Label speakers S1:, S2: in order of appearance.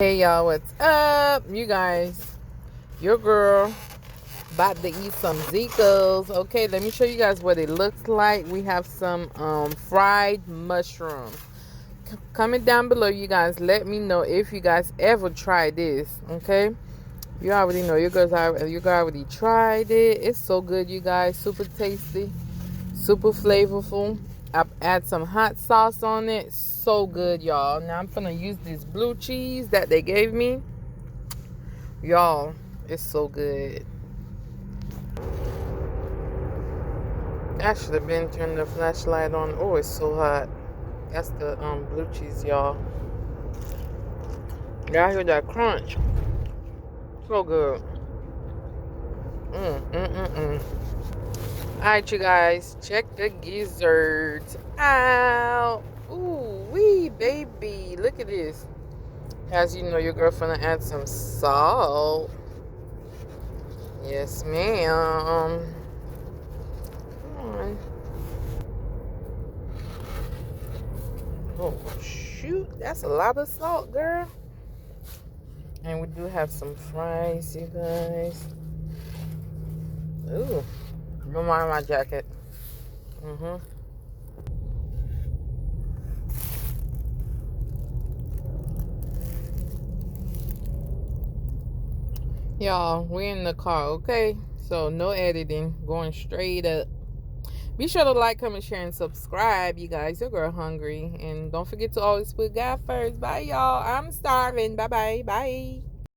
S1: Hey y'all, what's up? You guys, your girl about to eat some Zekos. Okay, let me show you guys what it looks like. We have some fried mushrooms. Comment down below, you guys. Let me know if you guys ever tried this. Okay, you already know. You girl already tried it. It's so good, you guys. Super tasty, super flavorful. I add some hot sauce on it. So good, y'all. Now I'm gonna use this blue cheese that they gave me. Y'all, it's so good. I should have been turning the flashlight on. Oh, it's so hot. That's the blue cheese, y'all. Y'all hear that crunch? So good. Alright, you guys, check the gizzards out. Ooh wee, baby, look at this. As you know, your girlfriend add some salt. Yes, ma'am. Come on. Oh shoot, that's a lot of salt, girl. And we do have some fries, you guys. Ooh, don't mind my jacket. Y'all, we're in the car, okay? So no editing, going straight up. Be sure to like, comment, share, and subscribe, you guys. Your girl hungry. And don't forget to always put God first. Bye, y'all. I'm starving. Bye-bye. Bye.